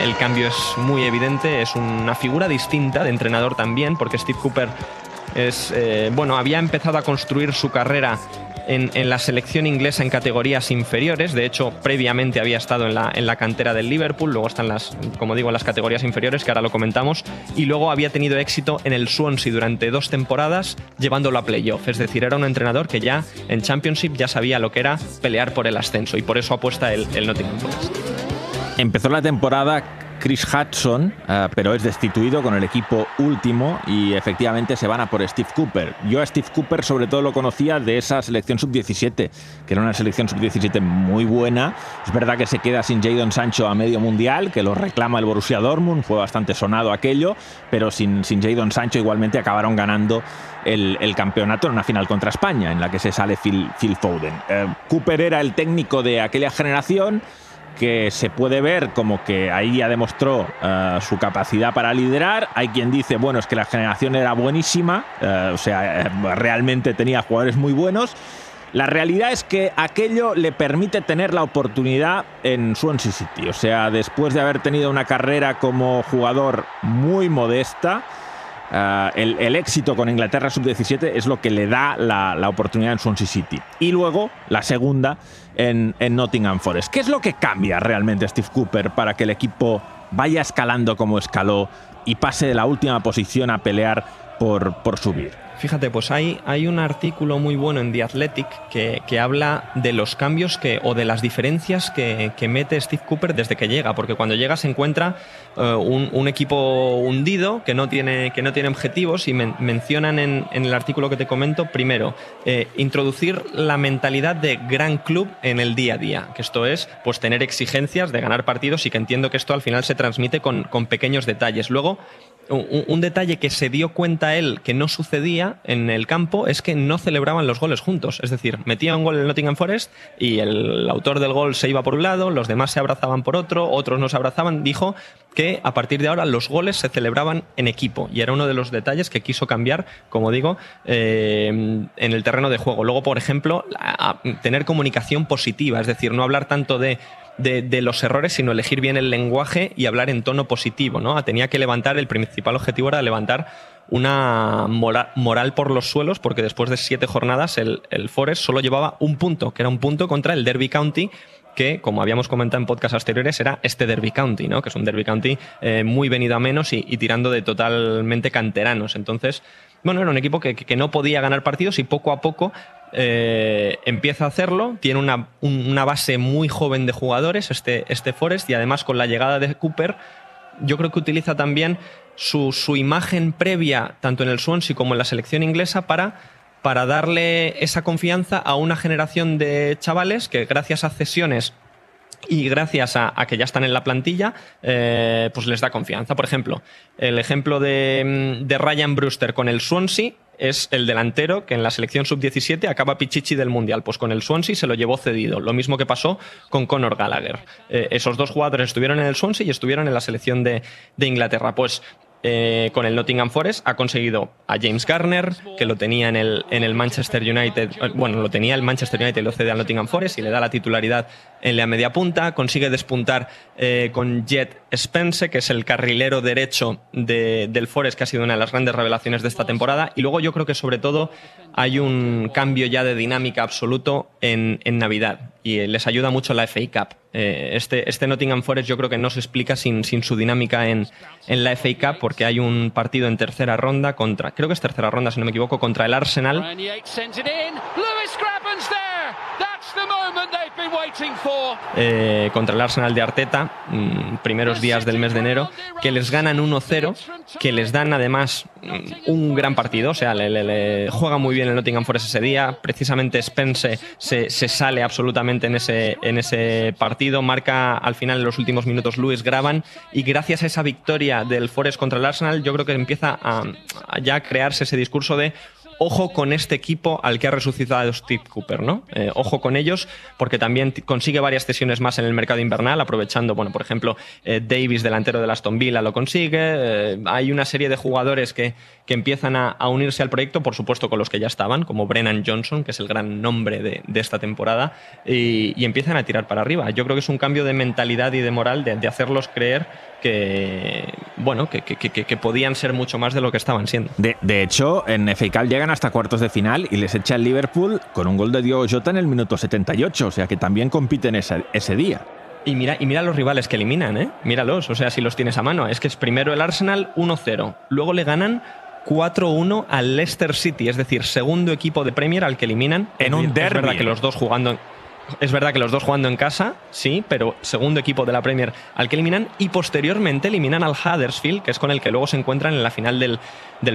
D: el cambio es muy evidente, es una figura distinta de entrenador también, porque Steve Cooper había empezado a construir su carrera en la selección inglesa en categorías inferiores. De hecho, previamente había estado en la cantera del Liverpool, luego están las categorías inferiores, que ahora lo comentamos, y luego había tenido éxito en el Swansea durante 2 temporadas, llevándolo a playoff. Es decir, era un entrenador que ya en Championship ya sabía lo que era pelear por el ascenso, y por eso apuesta el Nottingham Forest.
B: Empezó la temporada Chris Hudson, pero es destituido con el equipo último y efectivamente se van a por Steve Cooper. Yo a Steve Cooper sobre todo lo conocía de esa selección sub-17, que era una selección sub-17 muy buena. Es verdad que se queda sin Jadon Sancho a medio mundial, que lo reclama el Borussia Dortmund, fue bastante sonado aquello, pero sin Jadon Sancho igualmente acabaron ganando el campeonato en una final contra España, en la que se sale Phil Foden. Cooper era el técnico de aquella generación, que se puede ver como que ahí ya demostró su capacidad para liderar. Hay quien dice, bueno, es que la generación era buenísima, realmente tenía jugadores muy buenos. La realidad es que aquello le permite tener la oportunidad en Swansea City. O sea, después de haber tenido una carrera como jugador muy modesta, el éxito con Inglaterra sub-17 es lo que le da la oportunidad en Swansea City. Y luego la segunda en Nottingham Forest. ¿Qué es lo que cambia realmente Steve Cooper para que el equipo vaya escalando como escaló y pase de la última posición a pelear por subir?
D: Fíjate, pues hay un artículo muy bueno en The Athletic que habla de los cambios o de las diferencias que mete Steve Cooper desde que llega, porque cuando llega se encuentra un equipo hundido que no tiene objetivos, y mencionan en el artículo que te comento, primero, introducir la mentalidad de gran club en el día a día, que esto es pues tener exigencias de ganar partidos, y que entiendo que esto al final se transmite con pequeños detalles. Luego, un detalle que se dio cuenta él que no sucedía en el campo es que no celebraban los goles juntos. Es decir, metía un gol el Nottingham Forest y el autor del gol se iba por un lado, los demás se abrazaban por otro, otros no se abrazaban. Dijo que a partir de ahora los goles se celebraban en equipo, y era uno de los detalles que quiso cambiar, como digo, en el terreno de juego. Luego, por ejemplo, tener comunicación positiva, es decir, no hablar tanto de los errores, sino elegir bien el lenguaje y hablar en tono positivo, ¿no? Tenía que levantar, el principal objetivo era levantar una moral por los suelos, porque después de 7 jornadas el Forest solo llevaba un punto, que era un punto contra el Derby County, que, como habíamos comentado en podcasts anteriores, era este Derby County, ¿no? Que es un Derby County muy venido a menos y tirando de totalmente canteranos. Entonces, bueno, era un equipo que no podía ganar partidos, y poco a poco empieza a hacerlo. Tiene una base muy joven de jugadores este Forest, y además con la llegada de Cooper yo creo que utiliza también su imagen previa tanto en el Swansea como en la selección inglesa para darle esa confianza a una generación de chavales que, gracias a cesiones y gracias a que ya están en la plantilla, pues les da confianza. Por ejemplo, el ejemplo de Ryan Brewster con el Swansea es el delantero que en la selección sub-17 acaba Pichichi del Mundial. Pues con el Swansea se lo llevó cedido. Lo mismo que pasó con Conor Gallagher. Esos dos jugadores estuvieron en el Swansea y estuvieron en la selección de Inglaterra. Pues con el Nottingham Forest ha conseguido a James Garner, que lo tenía en el Manchester United. Bueno, lo tenía el Manchester United, lo cede al Nottingham Forest y le da la titularidad en la media punta. Consigue despuntar con Jet Spence, que es el carrilero derecho del Forest, que ha sido una de las grandes revelaciones de esta temporada. Y luego yo creo que sobre todo hay un cambio ya de dinámica absoluto en Navidad, y les ayuda mucho la FA Cup. Este Nottingham Forest yo creo que no se explica sin su dinámica en la FA Cup, porque hay un partido en tercera ronda creo que es tercera ronda si no me equivoco, contra el Arsenal. Contra el Arsenal de Arteta, primeros días del mes de enero, que les ganan 1-0, que les dan además un gran partido. O sea, le juega muy bien el Nottingham Forest ese día. Precisamente Spence se sale absolutamente en ese partido. Marca al final, en los últimos minutos, Lewis Graban, y gracias a esa victoria del Forest contra el Arsenal, yo creo que empieza a ya crearse ese discurso de ojo con este equipo al que ha resucitado Steve Cooper, ¿no? Ojo con ellos, porque también consigue varias cesiones más en el mercado invernal, aprovechando, bueno, por ejemplo, Davis, delantero del Aston Villa, lo consigue. Hay una serie de jugadores que empiezan a unirse al proyecto, por supuesto con los que ya estaban, como Brennan Johnson, que es el gran nombre de esta temporada, y empiezan a tirar para arriba. Yo creo que es un cambio de mentalidad y de moral de hacerlos creer que podían ser mucho más de lo que estaban siendo.
B: De hecho, en FA Cup llegan hasta cuartos de final y les echa el Liverpool con un gol de Diogo Jota en el minuto 78, o sea que también compiten ese día.
D: Y mira los rivales que eliminan, ¿eh? Míralos, o sea, si los tienes a mano. Es que es primero el Arsenal 1-0, luego le ganan 4-1 al Leicester City, es decir, segundo equipo de Premier al que eliminan
B: en un derbi.
D: Es verdad que los dos jugando en casa, sí, pero segundo equipo de la Premier al que eliminan, y posteriormente eliminan al Huddersfield, que es con el que luego se encuentran en la final del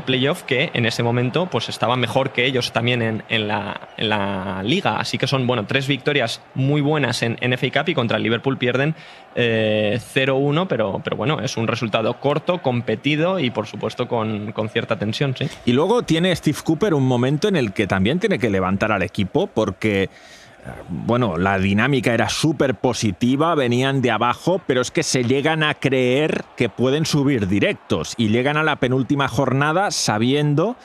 D: playoff, que en ese momento pues estaba mejor que ellos también en la liga. Así que son 3 victorias muy buenas en FA Cup, y contra el Liverpool pierden 0-1, pero bueno, es un resultado corto, competido y por supuesto con cierta tensión, sí.
B: Y luego tiene Steve Cooper un momento en el que también tiene que levantar al equipo, porque la dinámica era súper positiva, venían de abajo, pero es que se llegan a creer que pueden subir directos y llegan a la penúltima jornada sabiendo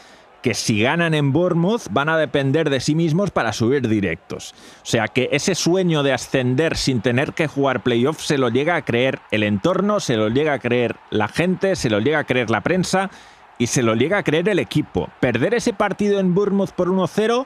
B: que si ganan en Bournemouth van a depender de sí mismos para subir directos. O sea que ese sueño de ascender sin tener que jugar playoff se lo llega a creer el entorno, se lo llega a creer la gente, se lo llega a creer la prensa y se lo llega a creer el equipo. Perder ese partido en Bournemouth por 1-0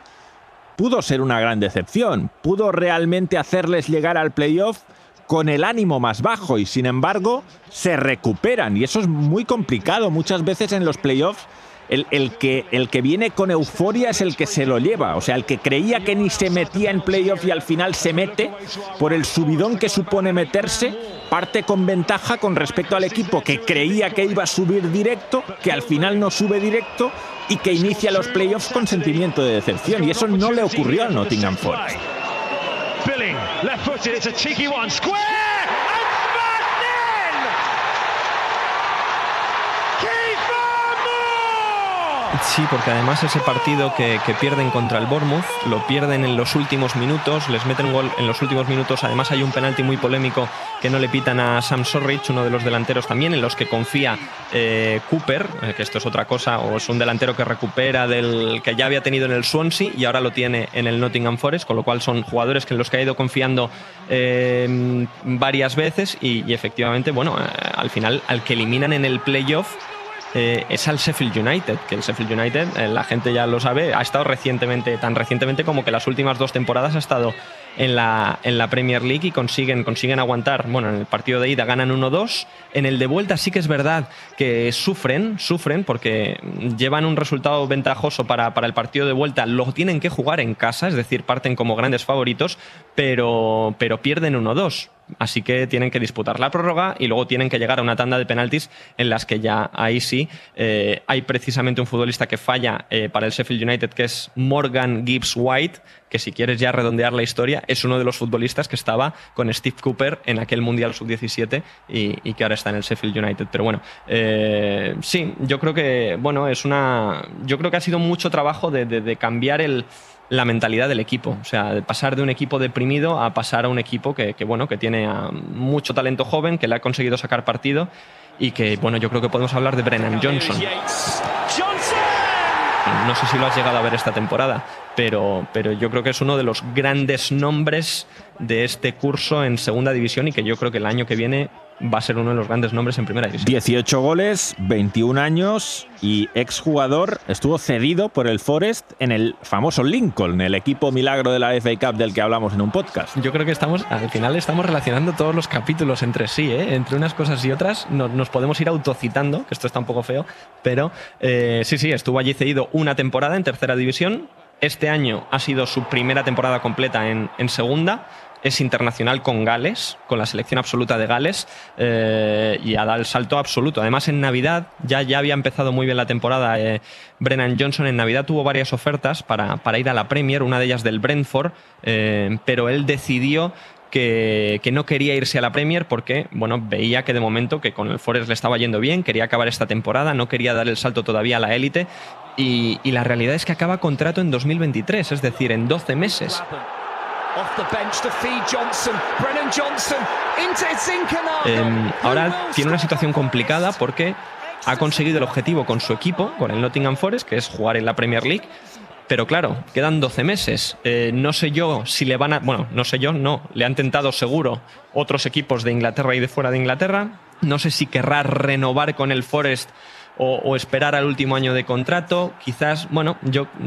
B: pudo ser una gran decepción, pudo realmente hacerles llegar al playoff con el ánimo más bajo, y sin embargo se recuperan, y eso es muy complicado. Muchas veces en los playoffs el que viene con euforia es el que se lo lleva. O sea, el que creía que ni se metía en playoff y al final se mete, por el subidón que supone meterse, parte con ventaja con respecto al equipo que creía que iba a subir directo, que al final no sube directo y que inicia los playoffs con sentimiento de decepción. Y eso no le ocurrió al Nottingham Forest.
M: Billing, left footed, it's a cheeky one, square, and smashed in! Kiefer Moore!
D: Sí, porque además ese partido que pierden contra el Bournemouth, lo pierden en los últimos minutos, les meten un gol en los últimos minutos. Además hay un penalti muy polémico que no le pitan a Sam Sorridge, uno de los delanteros también, en los que confía Cooper, que esto es otra cosa, o es un delantero que recupera del que ya había tenido en el Swansea y ahora lo tiene en el Nottingham Forest, con lo cual son jugadores en los que ha ido confiando varias veces y efectivamente, bueno, al final al que eliminan en el playoff es al Sheffield United, que el Sheffield United, la gente ya lo sabe, ha estado recientemente, tan recientemente como que las últimas 2 temporadas ha estado en la Premier League y consiguen aguantar. Bueno, en el partido de ida ganan 1-2, en el de vuelta sí que es verdad que sufren porque llevan un resultado ventajoso para el partido de vuelta, lo tienen que jugar en casa, es decir, parten como grandes favoritos, pero pierden 1-2. Así que tienen que disputar la prórroga y luego tienen que llegar a una tanda de penaltis en las que ya ahí sí hay precisamente un futbolista que falla para el Sheffield United, que es Morgan Gibbs-White, que si quieres ya redondear la historia, es uno de los futbolistas que estaba con Steve Cooper en aquel Mundial Sub-17 y que ahora está en el Sheffield United. Pero bueno, sí, yo creo que yo creo que ha sido mucho trabajo de cambiar la mentalidad del equipo, o sea, de pasar de un equipo deprimido a pasar a un equipo que tiene mucho talento joven, que le ha conseguido sacar partido y que, bueno, yo creo que podemos hablar de Brennan Johnson. No sé si lo has llegado a ver esta temporada, pero yo creo que es uno de los grandes nombres de este curso en segunda división y que yo creo que el año que viene va a ser uno de los grandes nombres en primera división.
B: 18 goles, 21 años y exjugador, estuvo cedido por el Forest en el famoso Lincoln, el equipo milagro de la FA Cup del que hablamos en un podcast.
D: Yo creo que al final estamos relacionando todos los capítulos entre sí, entre unas cosas y otras nos podemos ir autocitando, que esto está un poco feo, pero sí, estuvo allí cedido una temporada en tercera división. Este año ha sido su primera temporada completa en segunda. Es internacional con Gales, con la selección absoluta de Gales, y ha dado el salto absoluto. Además, en Navidad ya había empezado muy bien la temporada. Brennan Johnson en Navidad tuvo varias ofertas para ir a la Premier, una de ellas del Brentford, pero él decidió que no quería irse a la Premier porque, bueno, veía que de momento que con el Forest le estaba yendo bien, quería acabar esta temporada, no quería dar el salto todavía a la élite, y la realidad es que acaba contrato en 2023, es decir, en 12 meses. Ahora tiene una situación complicada porque ha conseguido el objetivo con su equipo, con el Nottingham Forest, que es jugar en la Premier League. Pero claro, quedan 12 meses. No sé yo si le van a... Bueno, no sé yo, no. Le han tentado seguro otros equipos de Inglaterra y de fuera de Inglaterra. No sé si querrá renovar con el Forest o esperar al último año de contrato. Quizás, bueno,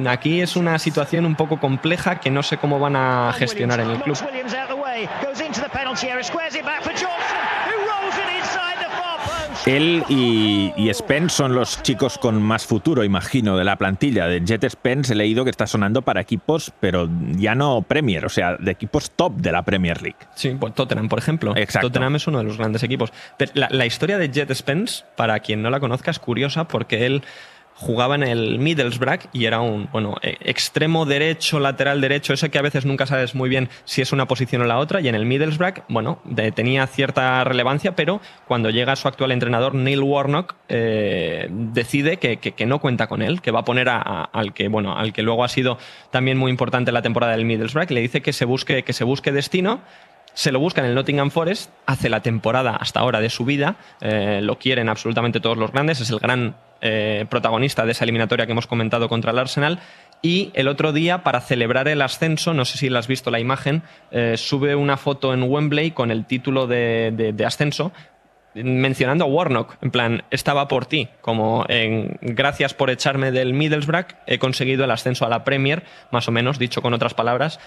D: aquí es una situación un poco compleja que no sé cómo van a gestionar en el club.
B: Él y Spence son los chicos con más futuro, imagino, de la plantilla. De Jet Spence he leído que está sonando para equipos, pero ya no Premier, o sea, de equipos top de la Premier League.
D: Sí, pues Tottenham, por ejemplo.
B: Exacto.
D: Tottenham es uno de los grandes equipos. Pero la historia de Jet Spence, para quien no la conozca, es curiosa porque él jugaba en el Middlesbrough y era un extremo derecho, lateral derecho, ese que a veces nunca sabes muy bien si es una posición o la otra, y en el Middlesbrough, tenía cierta relevancia, pero cuando llega su actual entrenador, Neil Warnock, decide que no cuenta con él, que va a poner al que luego ha sido también muy importante en la temporada del Middlesbrough, le dice que se busque destino. Se lo busca en el Nottingham Forest, hace la temporada hasta ahora de su vida, lo quieren absolutamente todos los grandes, es el gran protagonista de esa eliminatoria que hemos comentado contra el Arsenal, y el otro día, para celebrar el ascenso, no sé si la has visto la imagen, sube una foto en Wembley con el título de ascenso, mencionando a Warnock, en plan, estaba por ti, como gracias por echarme del Middlesbrough, he conseguido el ascenso a la Premier, más o menos, dicho con otras palabras,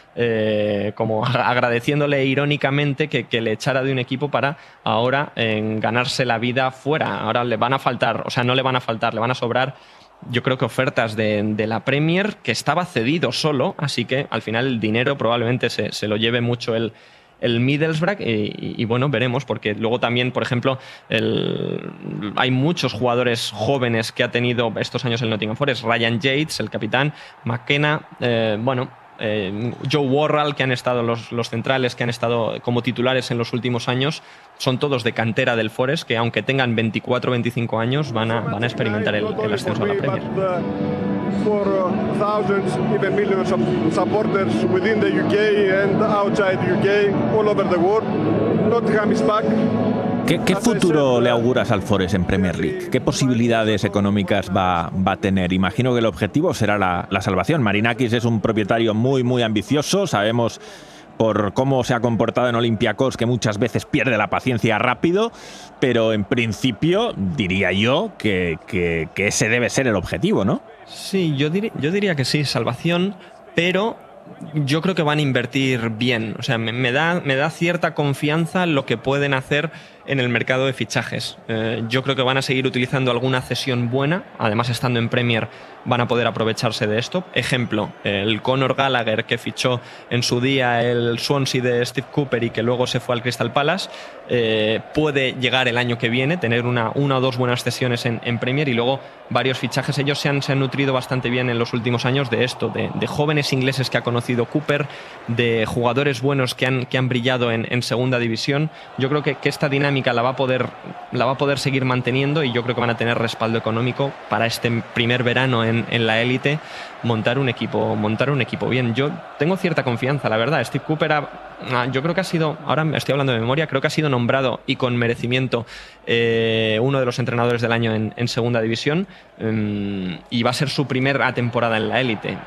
D: como agradeciéndole irónicamente que le echara de un equipo para ahora ganarse la vida fuera. Ahora le van a faltar, o sea, no le van a faltar, le van a sobrar yo creo que ofertas de la Premier, que estaba cedido solo, así que al final el dinero probablemente se lo lleve mucho el Middlesbrough y bueno, veremos, porque luego también, por ejemplo, hay muchos jugadores jóvenes que ha tenido estos años el Nottingham Forest. Ryan Yates, el capitán, McKenna, Joe Worrall, que han estado los centrales, que han estado como titulares en los últimos años, son todos de cantera del Forest, que aunque tengan 24 o 25 años van a experimentar el ascenso a la Premier.
N: For thousands, even millions of supporters within the UK and outside the UK, all over the world. Nottingham is back.
B: ¿Qué futuro le auguras al Forest en Premier League? ¿Qué posibilidades económicas va a tener? Imagino que el objetivo será la salvación. Marinakis es un propietario muy, muy ambicioso. Sabemos por cómo se ha comportado en Olympiacos que muchas veces pierde la paciencia rápido, pero en principio diría yo que ese debe ser el objetivo, ¿no?
D: Sí, yo diría que sí, salvación, pero yo creo que van a invertir bien. O sea, me da cierta confianza lo que pueden hacer en el mercado de fichajes. Yo creo que van a seguir utilizando alguna cesión buena. Además, estando en Premier, van a poder aprovecharse de esto. Ejemplo, el Conor Gallagher, que fichó en su día el Swansea de Steve Cooper y que luego se fue al Crystal Palace, puede llegar el año que viene, tener una o dos buenas cesiones en Premier, y luego varios fichajes. Ellos se han nutrido bastante bien en los últimos años de esto, de jóvenes ingleses que ha conocido Cooper, de jugadores buenos que han brillado en segunda división. Yo creo que esta dinámica la va a poder seguir manteniendo, y yo creo que van a tener respaldo económico para este primer verano en la élite, montar un equipo bien. Yo tengo cierta confianza, la verdad. Steve Cooper yo creo que ha sido, ahora me estoy hablando de memoria, creo que ha sido nombrado, y con merecimiento, uno de los entrenadores del año en segunda división, y va a ser su primera temporada en la élite.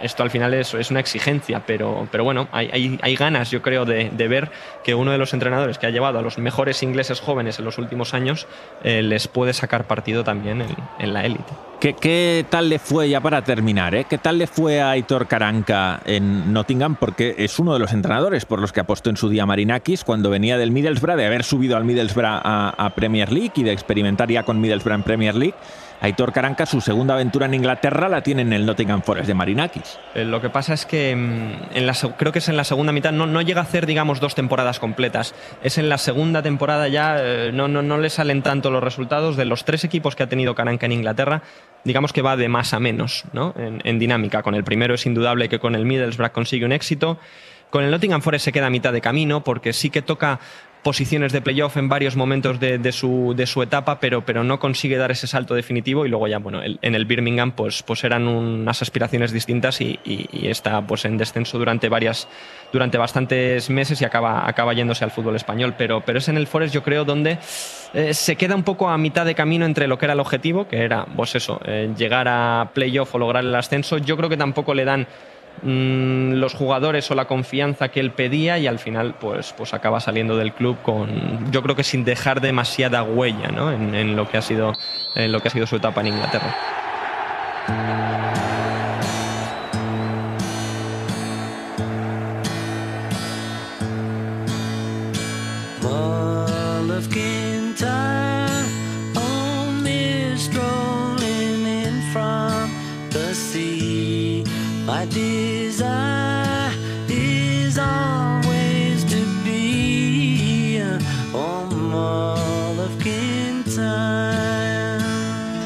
D: Esto al final es una exigencia, pero bueno, hay ganas, yo creo, de ver que uno de los entrenadores que ha llevado a los mejores ingleses jóvenes en los últimos años les puede sacar partido también en la élite.
B: ¿Qué tal le fue, ya para terminar, qué tal le fue a Aitor Karanka en Nottingham? Porque es uno de los entrenadores por los que apostó en su día Marinakis cuando venía del Middlesbrough, de haber subido al Middlesbrough a Premier League y de experimentar ya con Middlesbrough en Premier League. Aitor Karanka, su segunda aventura en Inglaterra la tiene en el Nottingham Forest de Marinakis.
D: Lo que pasa es que creo que es en la segunda mitad, no llega a hacer, digamos, 2 temporadas completas. Es en la segunda temporada ya, no le salen tanto los resultados. De los 3 equipos que ha tenido Karanka en Inglaterra, digamos que va de más a menos, ¿no? En dinámica. Con el primero es indudable que con el Middlesbrough consigue un éxito. Con el Nottingham Forest se queda a mitad de camino, porque sí que toca posiciones de playoff en varios momentos de su etapa, pero no consigue dar ese salto definitivo. Y luego ya, bueno, en el Birmingham pues eran unas aspiraciones distintas, y está pues en descenso durante bastantes meses, y acaba yéndose al fútbol español. Pero es en el Forest, yo creo, donde se queda un poco a mitad de camino entre lo que era el objetivo, que era pues eso, llegar a playoff o lograr el ascenso. Yo creo que tampoco le dan los jugadores o la confianza que él pedía, y al final pues acaba saliendo del club yo creo que sin dejar demasiada huella, ¿no? en lo que ha sido su etapa en Inglaterra.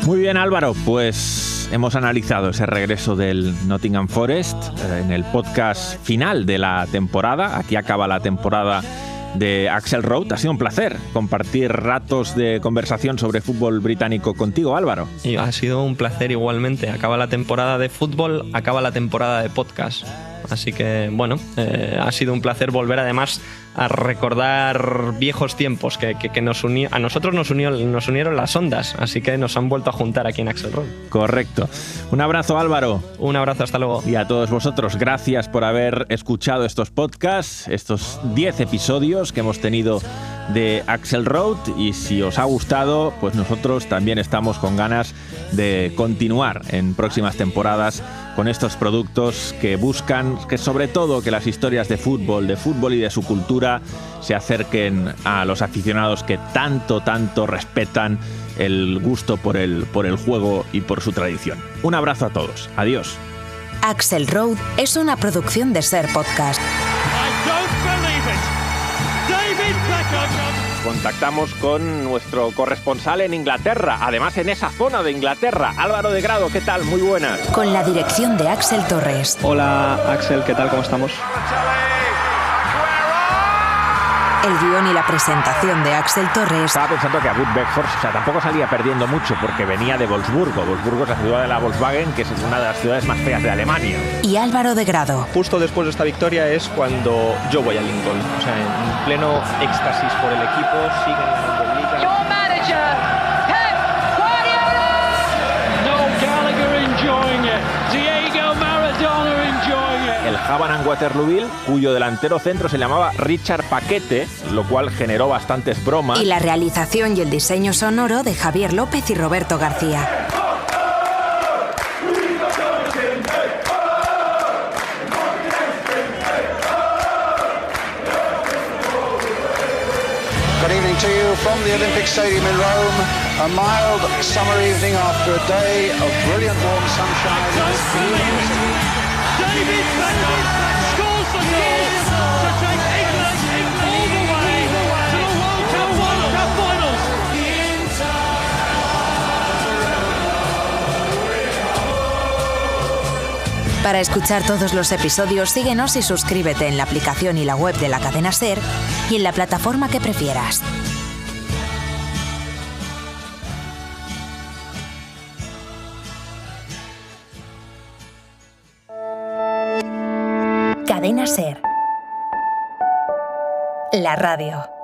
B: Muy bien, Álvaro, pues hemos analizado ese regreso del Nottingham Forest en el podcast final de la temporada. Aquí acaba la temporada de Axel Road. Ha sido un placer compartir ratos de conversación sobre fútbol británico contigo, Álvaro.
D: Y ha sido un placer igualmente. Acaba la temporada de fútbol, acaba la temporada de podcast. Así que, bueno, ha sido un placer volver, además, a recordar viejos tiempos que a nosotros nos unieron las ondas, así que nos han vuelto a juntar aquí en Axel Road.
B: Correcto. Un abrazo, Álvaro.
D: Un abrazo, hasta luego.
B: Y a todos vosotros, gracias por haber escuchado estos podcasts, estos 10 episodios que hemos tenido de Axl Road, y si os ha gustado, pues nosotros también estamos con ganas de continuar en próximas temporadas con estos productos que buscan que sobre todo que las historias de fútbol y de su cultura se acerquen a los aficionados que tanto respetan el gusto por el juego y por su tradición. Un abrazo a todos. Adiós.
A: Axl Road es una producción de Ser Podcast.
B: Contactamos con nuestro corresponsal en Inglaterra, además en esa zona de Inglaterra, Álvaro de Grado. ¿Qué tal? Muy buenas.
A: Con la dirección de Axel Torres.
D: Hola Axel, ¿qué tal? ¿Cómo estamos?
A: El guión y la presentación de Axel Torres.
B: Estaba pensando que a Wout Weghorst, tampoco salía perdiendo mucho porque venía de Wolfsburgo. Wolfsburgo es la ciudad de la Volkswagen, que es una de las ciudades más feas de Alemania.
A: Y Álvaro de Grado.
D: Justo después de esta victoria es cuando yo voy a Lincoln. En pleno éxtasis por el equipo, siguen ganando en Liga.
O: Your manager, Pep Guardiola. Noel Gallagher enjoying it. Diego Maradona enjoying it.
B: El Havant Waterlooville, cuyo delantero centro se llamaba Richard Paquete, lo cual generó bastantes bromas.
A: Y la realización y el diseño sonoro de Javier López y Roberto García.
C: Good evening to you from the Olympic Stadium in Rome. A mild summer evening after a day of brilliant warm sunshine.
O: David Beckham scores the goal to take England all the way to the World Cup finals.
A: Para escuchar todos los episodios, síguenos y suscríbete en la aplicación y la web de la cadena SER y en la plataforma que prefieras. Cadena SER. La radio.